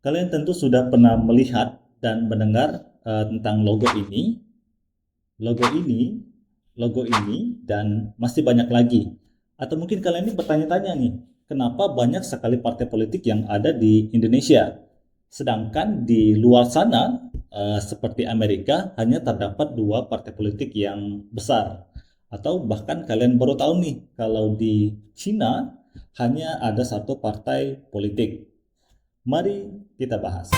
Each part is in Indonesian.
Kalian tentu sudah pernah melihat dan mendengar tentang logo ini, logo ini, logo ini, dan masih banyak lagi. Atau mungkin kalian ini bertanya-tanya nih, kenapa banyak sekali partai politik yang ada di Indonesia? Sedangkan di luar sana, seperti Amerika, hanya terdapat dua partai politik yang besar. Atau bahkan kalian baru tahu nih, kalau di Cina hanya ada satu partai politik. Mari kita bahas.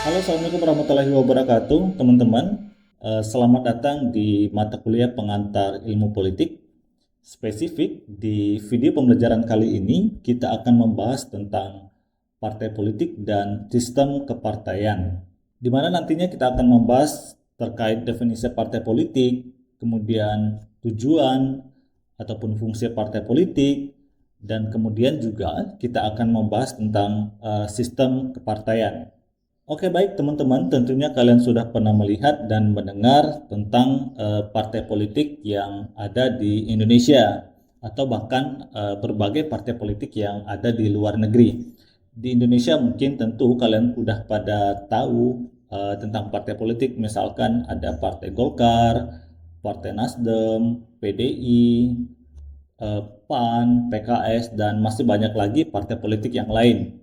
Halo, Assalamualaikum warahmatullahi wabarakatuh, teman-teman. Selamat datang di mata kuliah pengantar ilmu politik. Spesifik, di video pembelajaran kali ini, kita akan membahas tentang partai politik dan sistem kepartaian. Di mana nantinya kita akan membahas terkait definisi partai politik, kemudian tujuan ataupun fungsi partai politik, dan kemudian juga kita akan membahas tentang sistem kepartaian. Oke, baik teman-teman, tentunya kalian sudah pernah melihat dan mendengar tentang partai politik yang ada di Indonesia atau bahkan berbagai partai politik yang ada di luar negeri. Di Indonesia mungkin tentu kalian udah pada tahu tentang partai politik, misalkan ada Partai Golkar, Partai Nasdem, PDI, PAN, PKS, dan masih banyak lagi partai politik yang lain.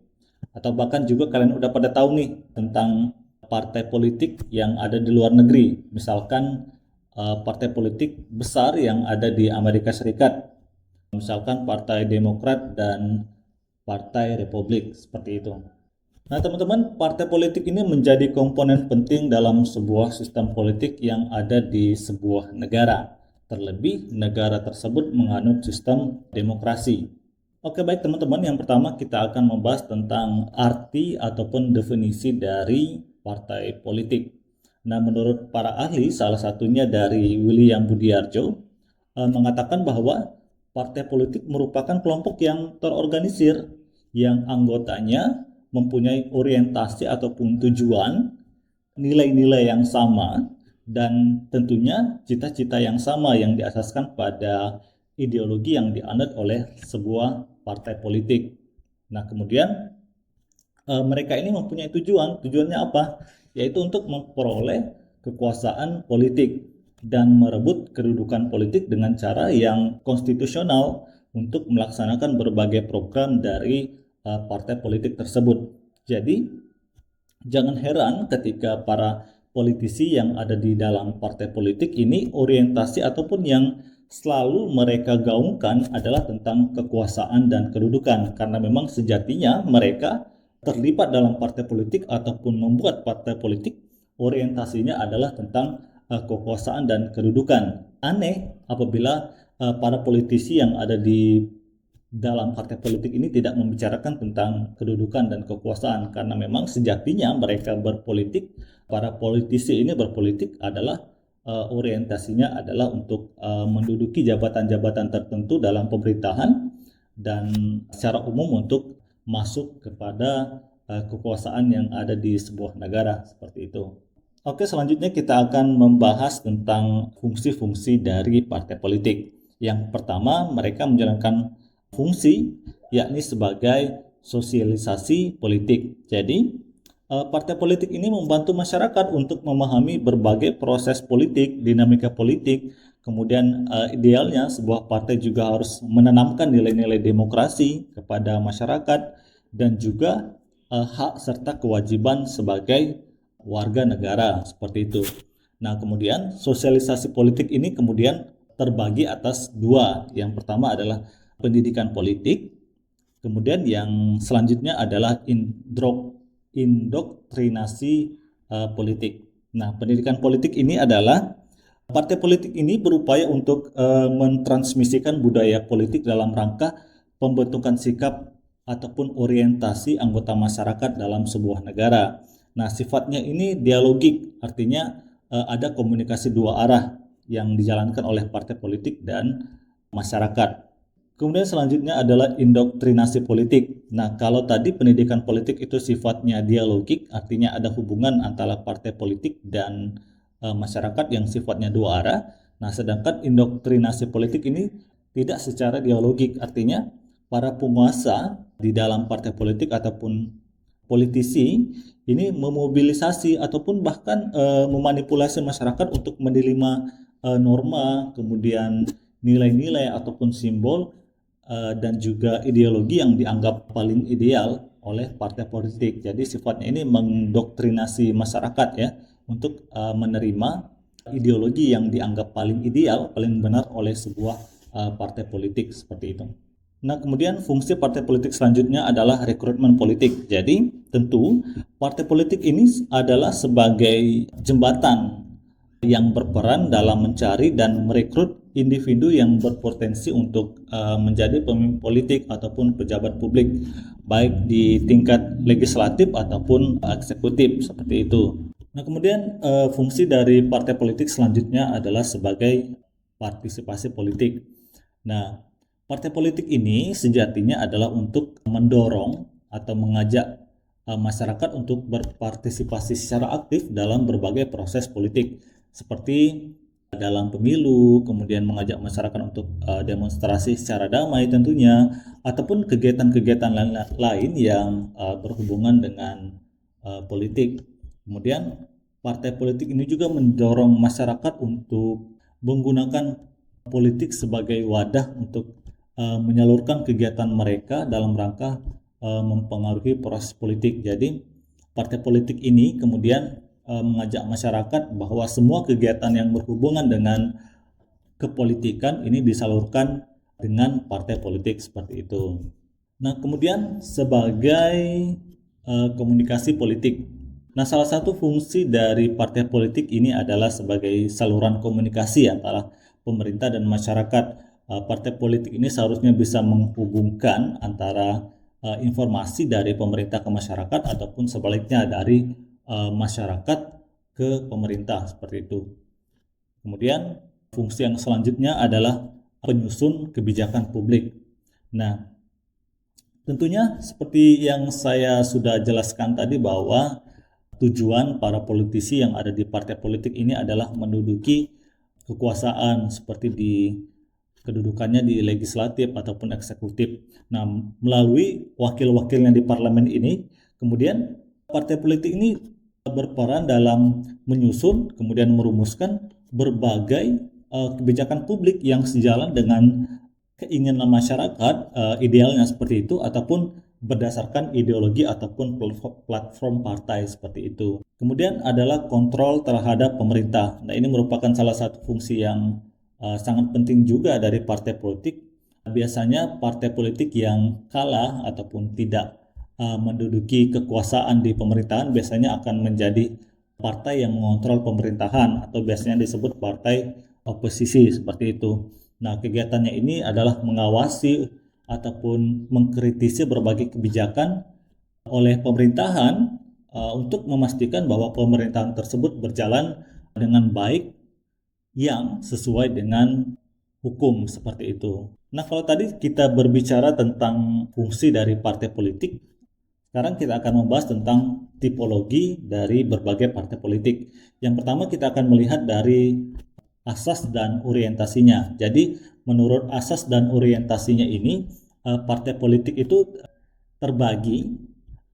Atau bahkan juga kalian udah pada tahu nih tentang partai politik yang ada di luar negeri. Misalkan partai politik besar yang ada di Amerika Serikat. Misalkan Partai Demokrat dan Partai Republik, seperti itu. Nah, teman-teman, partai politik ini menjadi komponen penting dalam sebuah sistem politik yang ada di sebuah negara. Terlebih, negara tersebut menganut sistem demokrasi. Oke, baik teman-teman, yang pertama kita akan membahas tentang arti ataupun definisi dari partai politik. Nah, menurut para ahli, salah satunya dari William Budiarjo, mengatakan bahwa partai politik merupakan kelompok yang terorganisir, yang anggotanya mempunyai orientasi ataupun tujuan, nilai-nilai yang sama, dan tentunya cita-cita yang sama yang diasaskan pada ideologi yang dianut oleh sebuah partai politik. Nah, kemudian mereka ini mempunyai tujuan. Tujuannya apa? Yaitu untuk memperoleh kekuasaan politik dan merebut kedudukan politik dengan cara yang konstitusional untuk melaksanakan berbagai program dari partai politik tersebut. Jadi, jangan heran ketika para politisi yang ada di dalam partai politik ini orientasi ataupun yang selalu mereka gaungkan adalah tentang kekuasaan dan kedudukan, karena memang sejatinya mereka terlibat dalam partai politik ataupun membuat partai politik orientasinya adalah tentang kekuasaan dan kedudukan. Aneh apabila para politisi yang ada di dalam partai politik ini tidak membicarakan tentang kedudukan dan kekuasaan, karena memang sejatinya mereka berpolitik, para politisi ini berpolitik adalah orientasinya adalah untuk menduduki jabatan-jabatan tertentu dalam pemerintahan dan secara umum untuk masuk kepada kekuasaan yang ada di sebuah negara, seperti itu. Oke, selanjutnya kita akan membahas tentang fungsi-fungsi dari partai politik. Yang pertama, mereka menjalankan fungsi yakni sebagai sosialisasi politik. Jadi, partai politik ini membantu masyarakat untuk memahami berbagai proses politik, dinamika politik. Kemudian idealnya sebuah partai juga harus menanamkan nilai-nilai demokrasi kepada masyarakat dan juga hak serta kewajiban sebagai warga negara, seperti itu. Nah, kemudian sosialisasi politik ini kemudian terbagi atas dua. Yang pertama adalah pendidikan politik, kemudian yang selanjutnya adalah indoktrinasi politik. Nah, pendidikan politik ini adalah partai politik ini berupaya untuk mentransmisikan budaya politik dalam rangka pembentukan sikap ataupun orientasi anggota masyarakat dalam sebuah negara. Nah, sifatnya ini dialogik, artinya ada komunikasi dua arah yang dijalankan oleh partai politik dan masyarakat. Kemudian selanjutnya adalah indoktrinasi politik. Nah, kalau tadi pendidikan politik itu sifatnya dialogik, artinya ada hubungan antara partai politik dan masyarakat yang sifatnya dua arah. Nah, sedangkan indoktrinasi politik ini tidak secara dialogik, artinya para penguasa di dalam partai politik ataupun politisi ini memobilisasi ataupun bahkan memanipulasi masyarakat untuk menerima norma, kemudian nilai-nilai ataupun simbol dan juga ideologi yang dianggap paling ideal oleh partai politik. Jadi sifatnya ini mendoktrinasi masyarakat ya untuk menerima ideologi yang dianggap paling ideal, paling benar oleh sebuah partai politik seperti itu. Nah, kemudian fungsi partai politik selanjutnya adalah rekrutmen politik. Jadi, tentu partai politik ini adalah sebagai jembatan yang berperan dalam mencari dan merekrut individu yang berpotensi untuk menjadi pemimpin politik ataupun pejabat publik, baik di tingkat legislatif ataupun eksekutif seperti itu. Nah, kemudian fungsi dari partai politik selanjutnya adalah sebagai partisipasi politik. Nah, partai politik ini sejatinya adalah untuk mendorong atau mengajak masyarakat untuk berpartisipasi secara aktif dalam berbagai proses politik, seperti dalam pemilu, kemudian mengajak masyarakat untuk demonstrasi secara damai tentunya, ataupun kegiatan-kegiatan lain yang berhubungan dengan politik. Kemudian partai politik ini juga mendorong masyarakat untuk menggunakan politik sebagai wadah untuk menyalurkan kegiatan mereka dalam rangka mempengaruhi proses politik. Jadi partai politik ini kemudian mengajak masyarakat bahwa semua kegiatan yang berhubungan dengan kepolitikan ini disalurkan dengan partai politik seperti itu. Nah, kemudian sebagai komunikasi politik. Nah, salah satu fungsi dari partai politik ini adalah sebagai saluran komunikasi antara pemerintah dan masyarakat. Partai politik ini seharusnya bisa menghubungkan antara informasi dari pemerintah ke masyarakat ataupun sebaliknya dari masyarakat ke pemerintah seperti itu. Kemudian fungsi yang selanjutnya adalah penyusun kebijakan publik. Nah, tentunya seperti yang saya sudah jelaskan tadi bahwa tujuan para politisi yang ada di partai politik ini adalah menduduki kekuasaan seperti di kedudukannya di legislatif ataupun eksekutif. Nah, melalui wakil-wakilnya di parlemen ini, kemudian partai politik ini berperan dalam menyusun kemudian merumuskan berbagai kebijakan publik yang sejalan dengan keinginan masyarakat, idealnya seperti itu ataupun berdasarkan ideologi ataupun platform partai seperti itu. Kemudian adalah kontrol terhadap pemerintah. Nah, ini merupakan salah satu fungsi yang sangat penting juga dari partai politik. Biasanya partai politik yang kalah ataupun tidak menduduki kekuasaan di pemerintahan biasanya akan menjadi partai yang mengontrol pemerintahan atau biasanya disebut partai oposisi seperti itu. Nah, kegiatannya ini adalah mengawasi ataupun mengkritisi berbagai kebijakan oleh pemerintahan untuk memastikan bahwa pemerintahan tersebut berjalan dengan baik yang sesuai dengan hukum seperti itu. Nah, kalau tadi kita berbicara tentang fungsi dari partai politik, sekarang kita akan membahas tentang tipologi dari berbagai partai politik. Yang pertama kita akan melihat dari asas dan orientasinya. Jadi menurut asas dan orientasinya ini, partai politik itu terbagi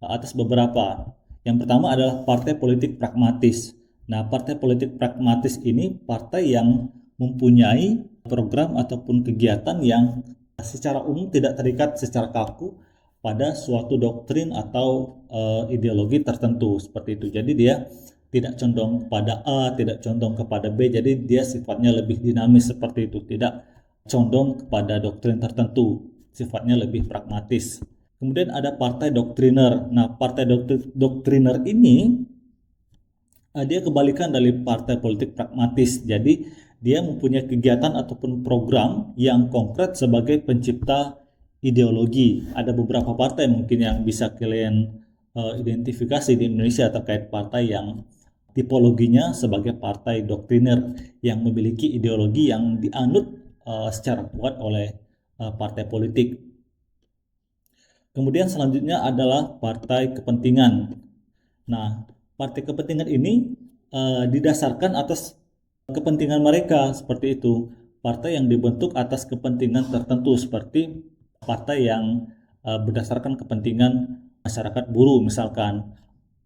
atas beberapa. Yang pertama adalah partai politik pragmatis. Nah, partai politik pragmatis ini partai yang mempunyai program ataupun kegiatan yang secara umum tidak terikat secara kaku pada suatu doktrin atau ideologi tertentu seperti itu. Jadi dia tidak condong pada A, tidak condong kepada B. Jadi dia sifatnya lebih dinamis seperti itu, tidak condong kepada doktrin tertentu, sifatnya lebih pragmatis. Kemudian ada partai doktriner. Nah, partai doktriner ini dia kebalikan dari partai politik pragmatis. Jadi dia mempunyai kegiatan ataupun program yang konkret sebagai pencipta ideologi. Ada beberapa partai mungkin yang bisa kalian identifikasi di Indonesia terkait partai yang tipologinya sebagai partai doktriner yang memiliki ideologi yang dianut secara kuat oleh partai politik. Kemudian selanjutnya adalah partai kepentingan. Nah, partai kepentingan ini didasarkan atas kepentingan mereka seperti itu. Partai yang dibentuk atas kepentingan tertentu seperti partai yang berdasarkan kepentingan masyarakat buruh misalkan,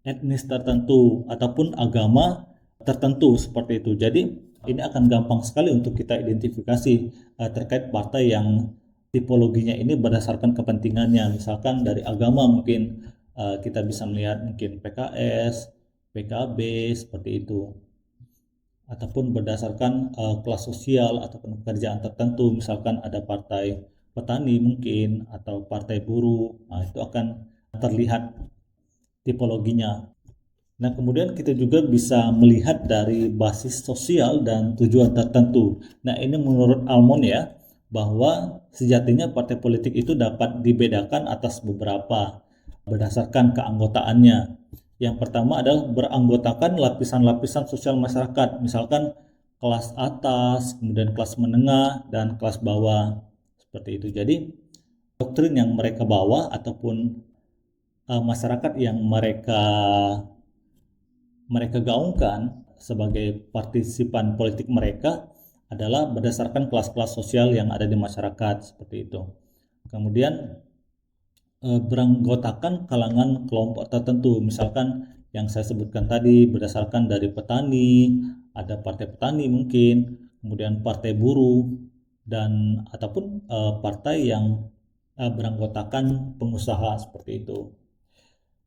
etnis tertentu ataupun agama tertentu seperti itu. Jadi ini akan gampang sekali untuk kita identifikasi terkait partai yang tipologinya ini berdasarkan kepentingannya. Misalkan dari agama mungkin kita bisa melihat mungkin PKS, PKB seperti itu, ataupun berdasarkan kelas sosial ataupun pekerjaan tertentu, misalkan ada partai petani mungkin atau partai buruh. Nah, itu akan terlihat tipologinya. Nah, kemudian kita juga bisa melihat dari basis sosial dan tujuan tertentu. Nah, ini menurut Almond ya, bahwa sejatinya partai politik itu dapat dibedakan atas beberapa berdasarkan keanggotaannya. Yang pertama adalah beranggotakan lapisan-lapisan sosial masyarakat, misalkan kelas atas, kemudian kelas menengah, dan kelas bawah. Seperti itu. Jadi, doktrin yang mereka bawa ataupun masyarakat yang mereka gaungkan sebagai partisipan politik mereka adalah berdasarkan kelas-kelas sosial yang ada di masyarakat seperti itu. Kemudian beranggotakan kalangan kelompok tertentu, misalkan yang saya sebutkan tadi berdasarkan dari petani, ada partai petani mungkin, kemudian partai buruh, dan ataupun partai yang beranggotakan pengusaha seperti itu.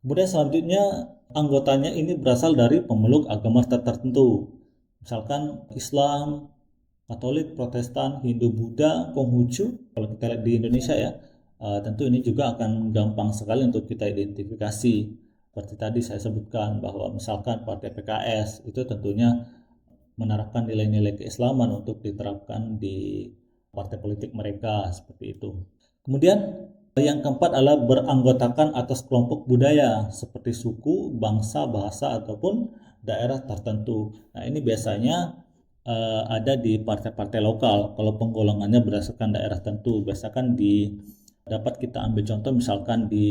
Kemudian selanjutnya anggotanya ini berasal dari pemeluk agama tertentu, misalkan Islam, Katolik, Protestan, Hindu, Buddha, Konghucu. Kalau kita lihat di Indonesia ya, tentu ini juga akan gampang sekali untuk kita identifikasi. Seperti tadi saya sebutkan bahwa misalkan partai PKS itu tentunya menerapkan nilai-nilai keislaman untuk diterapkan di partai politik mereka seperti itu. Kemudian yang keempat adalah beranggotakan atas kelompok budaya seperti suku, bangsa, bahasa ataupun daerah tertentu. Nah, ini biasanya ada di partai-partai lokal. Kalau penggolongannya berdasarkan daerah tertentu, biasakan dapat kita ambil contoh misalkan di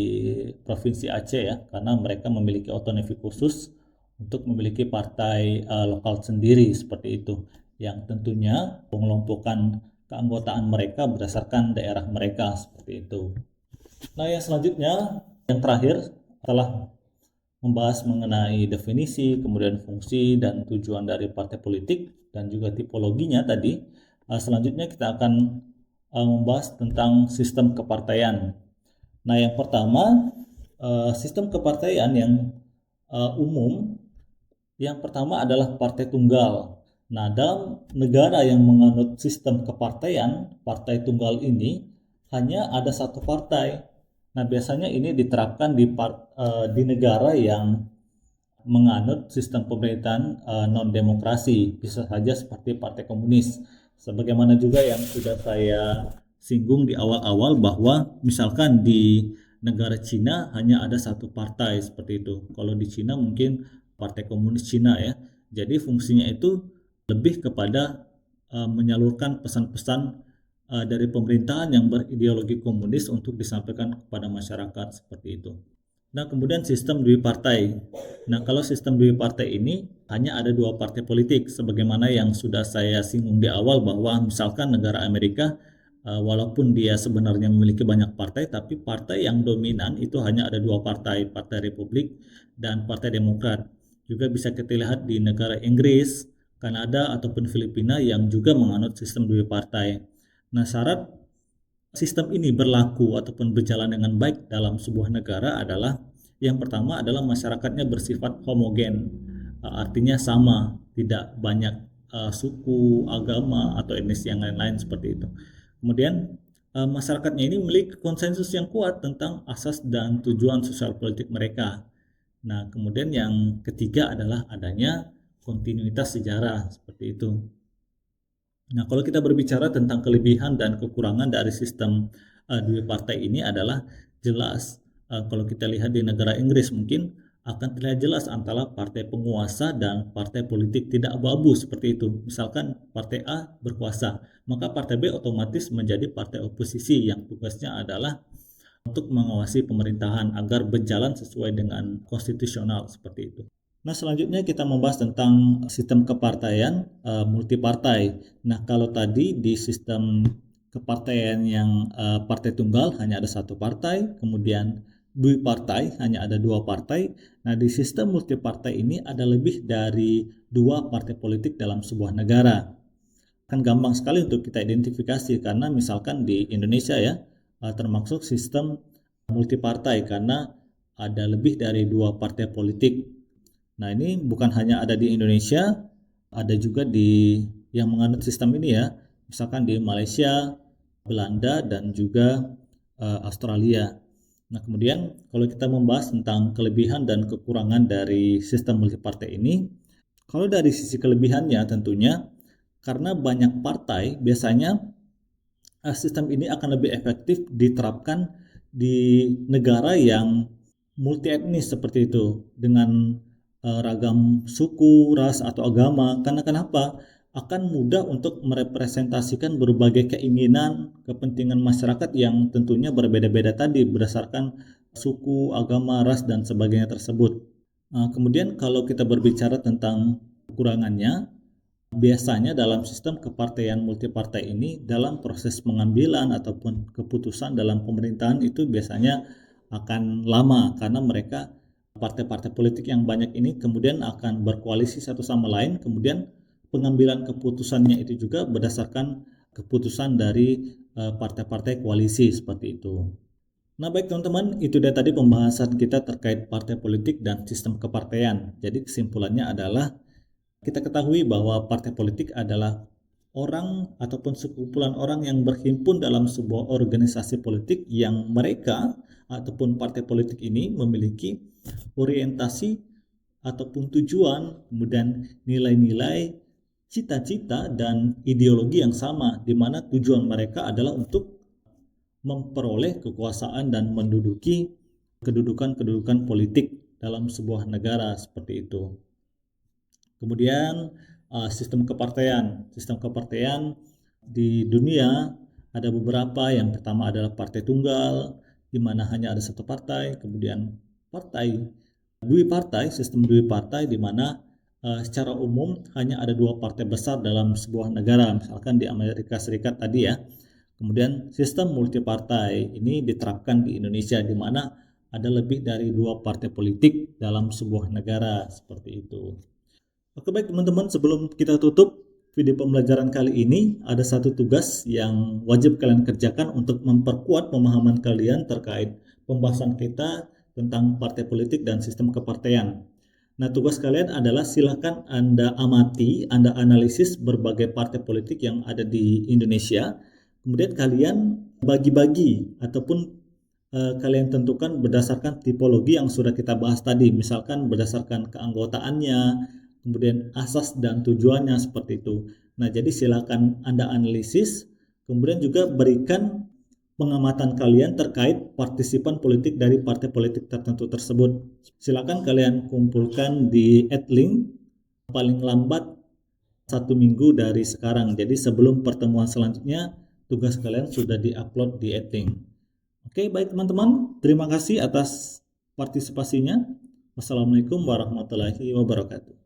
Provinsi Aceh ya, karena mereka memiliki otonomi khusus untuk memiliki partai lokal sendiri seperti itu, yang tentunya pengelompokan keanggotaan mereka berdasarkan daerah mereka seperti itu. Nah, yang selanjutnya, yang terakhir setelah membahas mengenai definisi, kemudian fungsi dan tujuan dari partai politik dan juga tipologinya tadi, selanjutnya kita akan membahas tentang sistem kepartaian. Nah, yang pertama, sistem kepartaian yang umum, yang pertama adalah partai tunggal. Nah, dalam negara yang menganut sistem kepartaian, partai tunggal ini hanya ada satu partai. Nah, biasanya ini diterapkan di negara yang menganut sistem pemerintahan non-demokrasi, bisa saja seperti Partai Komunis. Sebagaimana juga yang sudah saya singgung di awal-awal bahwa misalkan di negara Cina hanya ada satu partai seperti itu. Kalau di Cina mungkin Partai Komunis Cina ya. Jadi fungsinya itu lebih kepada menyalurkan pesan-pesan dari pemerintahan yang berideologi komunis untuk disampaikan kepada masyarakat seperti itu. Nah, kemudian sistem dui partai. Nah, kalau sistem dui partai ini hanya ada dua partai politik, sebagaimana yang sudah saya singgung di awal bahwa misalkan negara Amerika, walaupun dia sebenarnya memiliki banyak partai, tapi partai yang dominan itu hanya ada dua partai, Partai Republik dan Partai Demokrat. Juga bisa kita lihat di negara Inggris, Kanada ataupun Filipina yang juga menganut sistem dui partai. Nah, syarat sistem ini berlaku ataupun berjalan dengan baik dalam sebuah negara adalah yang pertama adalah masyarakatnya bersifat homogen, artinya sama, tidak banyak suku, agama atau etnis yang lain-lain seperti itu. Kemudian masyarakatnya ini memiliki konsensus yang kuat tentang asas dan tujuan sosial politik mereka. Nah, kemudian yang ketiga adalah adanya kontinuitas sejarah seperti itu. Nah, kalau kita berbicara tentang kelebihan dan kekurangan dari sistem dua partai ini adalah jelas. Kalau kita lihat di negara Inggris mungkin akan terlihat jelas antara partai penguasa dan partai politik tidak abu-abu seperti itu. Misalkan partai A berkuasa, maka partai B otomatis menjadi partai oposisi yang tugasnya adalah untuk mengawasi pemerintahan agar berjalan sesuai dengan konstitusional seperti itu. Nah, selanjutnya kita membahas tentang sistem kepartaian multipartai. Nah, kalau tadi di sistem kepartaian yang partai tunggal hanya ada satu partai, kemudian dui partai hanya ada dua partai. Nah, di sistem multipartai ini ada lebih dari dua partai politik dalam sebuah negara. Kan gampang sekali untuk kita identifikasi karena misalkan di Indonesia ya, termasuk sistem multipartai karena ada lebih dari dua partai politik. Nah, ini bukan hanya ada di Indonesia, ada juga di yang menganut sistem ini ya, misalkan di Malaysia, Belanda, dan juga Australia. Nah, kemudian kalau kita membahas tentang kelebihan dan kekurangan dari sistem multipartai ini, kalau dari sisi kelebihannya tentunya karena banyak partai, biasanya sistem ini akan lebih efektif diterapkan di negara yang multi etnis seperti itu dengan ragam suku, ras atau agama. Karena kenapa? Akan mudah untuk merepresentasikan berbagai keinginan, kepentingan masyarakat yang tentunya berbeda-beda tadi berdasarkan suku, agama, ras dan sebagainya tersebut. Kemudian kalau kita berbicara tentang kekurangannya, biasanya dalam sistem kepartaian multipartai ini dalam proses pengambilan ataupun keputusan dalam pemerintahan itu biasanya akan lama karena mereka partai-partai politik yang banyak ini kemudian akan berkoalisi satu sama lain, kemudian pengambilan keputusannya itu juga berdasarkan keputusan dari partai-partai koalisi seperti itu. Nah, baik teman-teman, itu dia tadi pembahasan kita terkait partai politik dan sistem kepartaian. Jadi kesimpulannya adalah kita ketahui bahwa partai politik adalah orang ataupun sekumpulan orang yang berhimpun dalam sebuah organisasi politik yang mereka ataupun partai politik ini memiliki orientasi ataupun tujuan, kemudian nilai-nilai, cita-cita dan ideologi yang sama, di mana tujuan mereka adalah untuk memperoleh kekuasaan dan menduduki kedudukan-kedudukan politik dalam sebuah negara seperti itu. Kemudian sistem kepartaian. Sistem kepartaian di dunia ada beberapa. Yang pertama adalah partai tunggal, di mana hanya ada satu partai. Kemudian dui partai, sistem dui partai, di mana secara umum hanya ada dua partai besar dalam sebuah negara. Misalkan di Amerika Serikat tadi ya. Kemudian sistem multipartai ini diterapkan di Indonesia, di mana ada lebih dari dua partai politik dalam sebuah negara seperti itu. Oke baik teman-teman, sebelum kita tutup video pembelajaran kali ini, ada satu tugas yang wajib kalian kerjakan untuk memperkuat pemahaman kalian terkait pembahasan kita tentang partai politik dan sistem kepartaian. Nah, tugas kalian adalah silakan Anda amati, Anda analisis berbagai partai politik yang ada di Indonesia. Kemudian kalian bagi-bagi ataupun kalian tentukan berdasarkan tipologi yang sudah kita bahas tadi, misalkan berdasarkan keanggotaannya, kemudian asas dan tujuannya seperti itu. Nah, jadi silakan Anda analisis, kemudian juga berikan pengamatan kalian terkait partisipan politik dari partai politik tertentu tersebut. Silakan kalian kumpulkan di @link paling lambat 1 minggu dari sekarang. Jadi sebelum pertemuan selanjutnya, tugas kalian sudah diupload di @link. Oke, baik teman-teman. Terima kasih atas partisipasinya. Wassalamualaikum warahmatullahi wabarakatuh.